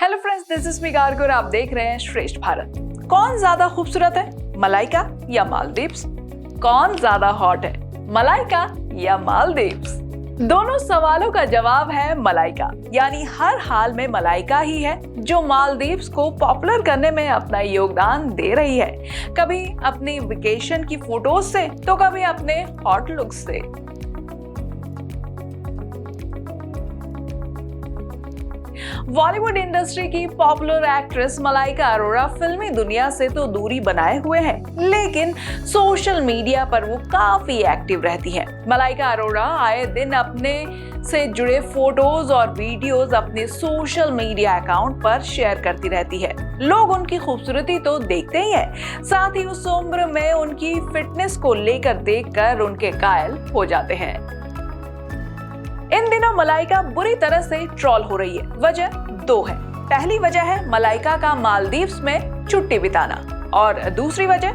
Hello friends, this is me Garg और आप देख रहे हैं श्रेष्ठ भारत। कौन ज्यादा खूबसूरत है, मलाइका या मालदीव्स? कौन ज्यादा हॉट है, मलाइका या मालदीव्स? दोनों सवालों का जवाब है मलाइका। यानी हर हाल में मलाइका ही है जो मालदीव्स को पॉपुलर करने में अपना योगदान दे रही है। कभी अपनी वेकेशन की फोटोज से तो कभी अपने हॉट लुक्स से। बॉलीवुड इंडस्ट्री की पॉपुलर एक्ट्रेस मलाइका अरोड़ा फिल्मी दुनिया से तो दूरी बनाए हुए हैं, लेकिन सोशल मीडिया पर वो काफी एक्टिव रहती हैं। मलाइका अरोड़ा आए दिन अपने से जुड़े फोटोज और वीडियोस अपने सोशल मीडिया अकाउंट पर शेयर करती रहती है। लोग उनकी खूबसूरती तो देखते ही हैं, साथ ही उस उम्र में उनकी फिटनेस को लेकर देखकर उनके कायल हो जाते हैं। इन दिनों मलाइका बुरी तरह से ट्रोल हो रही है। वजह दो है। पहली वजह है मलाइका का मालदीव्स में छुट्टी बिताना, और दूसरी वजह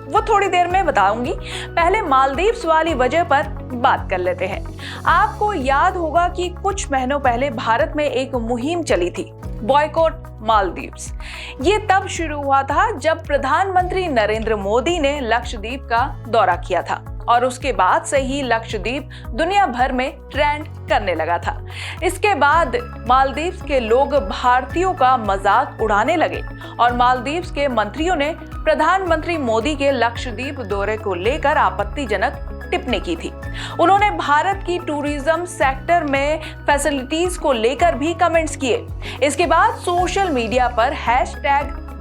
वो थोड़ी देर में बताऊंगी। पहले मालदीव्स वाली वजह पर बात कर लेते हैं। आपको याद होगा कि कुछ महीनों पहले भारत में एक मुहिम चली थी, बॉयकॉट मालदीव्स। ये तब शुरू हुआ था जब प्रधानमंत्री नरेंद्र मोदी ने लक्षद्वीप का दौरा किया था, और उसके बाद से ही लक्षद्वीप दुनिया भर में ट्रेंड करने लगा था। इसके बाद मालदीव्स के लोग भारतीयों का मजाक उड़ाने लगे और मालदीव्स के मंत्रियों ने प्रधानमंत्री मोदी के लक्षद्वीप दौरे को लेकर आपत्तिजनक टिप्पणी की थी। उन्होंने भारत की टूरिज्म सेक्टर में फैसिलिटीज को लेकर भी कमेंट्स किए। इसके बाद सोशल मीडिया पर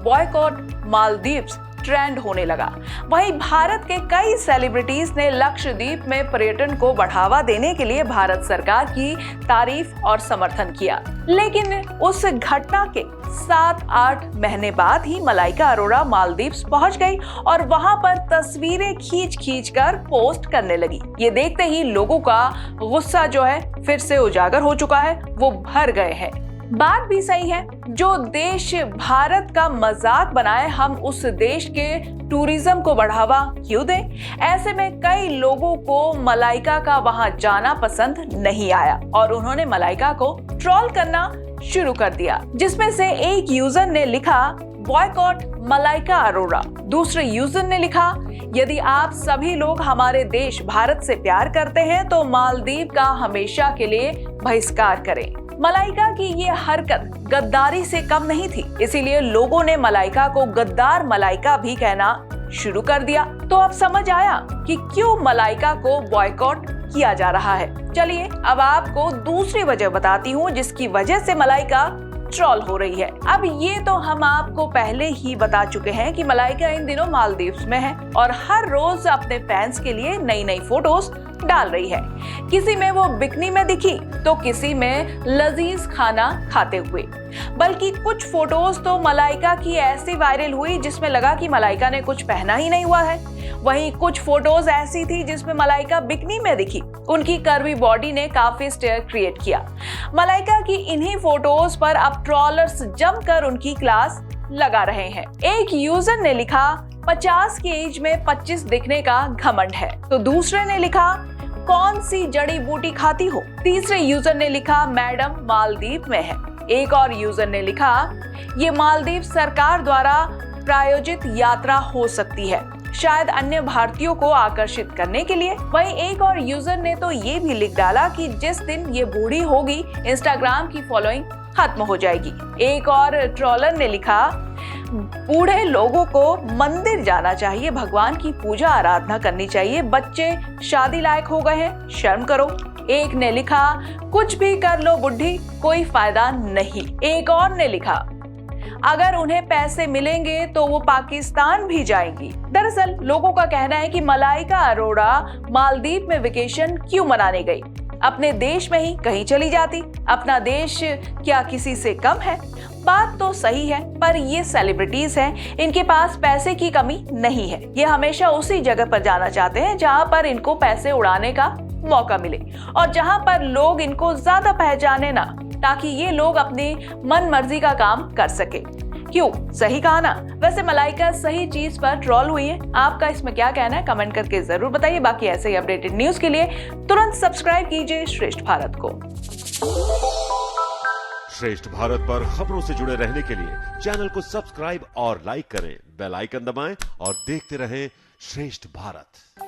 #बॉयकॉट मालदीव्स ट्रेंड होने लगा। वहीं भारत के कई सेलिब्रिटीज ने लक्षद्वीप में पर्यटन को बढ़ावा देने के लिए भारत सरकार की तारीफ और समर्थन किया। लेकिन उस घटना के 7-8 महीने बाद ही मलाइका अरोड़ा मालदीव्स पहुंच गई और वहां पर तस्वीरें खींच कर पोस्ट करने लगी। ये देखते ही लोगों का गुस्सा जो है फिर से उजागर हो चुका है, वो भर गए हैं। बात भी सही है, जो देश भारत का मजाक बनाए हम उस देश के टूरिज्म को बढ़ावा क्यों दें? ऐसे में कई लोगों को मलाइका का वहां जाना पसंद नहीं आया और उन्होंने मलाइका को ट्रोल करना शुरू कर दिया, जिसमें से एक यूजर ने लिखा बॉयकॉट मलाइका अरोड़ा। दूसरे यूजर ने लिखा यदि आप सभी लोग हमारे देश भारत से प्यार करते हैं तो मालदीव का हमेशा के लिए बहिष्कार करें। मलाइका की ये हरकत गद्दारी से कम नहीं थी, इसीलिए लोगों ने मलाइका को गद्दार मलाइका भी कहना शुरू कर दिया। तो अब समझ आया कि क्यों मलाइका को बॉयकॉट किया जा रहा है। चलिए अब आपको दूसरी वजह बताती हूँ जिसकी वजह से मलाइका ट्रोल हो रही है। अब ये तो हम आपको पहले ही बता चुके हैं कि मलाइका इन दिनों मालदीव्स में है और हर रोज अपने फैंस के लिए नई फोटोज डाल रही है। किसी में वो बिकनी में दिखी तो किसी में लजीज खाना खाते हुए। बल्कि कुछ फोटोज तो मलाइका की ऐसी वायरल हुई जिसमें लगा कि मलाइका ने कुछ पहना ही नहीं हुआ है। वहीं कुछ फोटोज ऐसी थी जिसमें मलाइका बिकनी में दिखी। उनकी कर्वी बॉडी ने काफी स्टेयर क्रिएट किया। मलाइका की इन्हीं फोटोज पर अब ट्रोलर्स जमकर उनकी क्लास लगा रहे हैं। एक यूजर ने लिखा 50 की एज में 25 दिखने का घमंड है, तो दूसरे ने लिखा कौन सी जड़ी बूटी खाती हो। तीसरे यूजर ने लिखा मैडम मालदीव में है। एक और यूजर ने लिखा ये मालदीव सरकार द्वारा प्रायोजित यात्रा हो सकती है, शायद अन्य भारतीयों को आकर्षित करने के लिए। वहीं एक और यूजर ने तो ये भी लिख डाला कि जिस दिन ये बूढ़ी होगी इंस्टाग्राम की फॉलोइंग खत्म हो जाएगी। एक और ट्रोलर ने लिखा बूढ़े लोगों को मंदिर जाना चाहिए, भगवान की पूजा आराधना करनी चाहिए, बच्चे शादी लायक हो गए हैं, शर्म करो। एक ने लिखा कुछ भी कर लो बुढ़ी, कोई फायदा नहीं। एक और ने लिखा अगर उन्हें पैसे मिलेंगे तो वो पाकिस्तान भी जाएंगी। दरअसल लोगों का कहना है कि मलाइका अरोड़ा मालदीव में वेकेशन क्यों मनाने गई, अपने देश में ही कहीं चली जाती। अपना देश क्या किसी से कम है? बात तो सही है, पर ये सेलिब्रिटीज हैं, इनके पास पैसे की कमी नहीं है। ये हमेशा उसी जगह पर जाना चाहते हैं जहां पर इनको पैसे उड़ाने का मौका मिले और जहां पर लोग इनको ज्यादा पहचाने ना, ताकि ये लोग अपनी मन मर्जी का काम कर सके। क्यों? सही कहा ना? वैसे मलाइका सही चीज पर ट्रोल हुई है। आपका इसमें क्या कहना है? कमेंट करके जरूर बताइए। बाकी ऐसे ही अपडेटेड न्यूज के लिए तुरंत सब्सक्राइब कीजिए श्रेष्ठ भारत को। श्रेष्ठ भारत पर खबरों से जुड़े रहने के लिए चैनल को सब्सक्राइब और लाइक करें, बेल आइकन दबाएं और देखते रहें श्रेष्ठ भारत।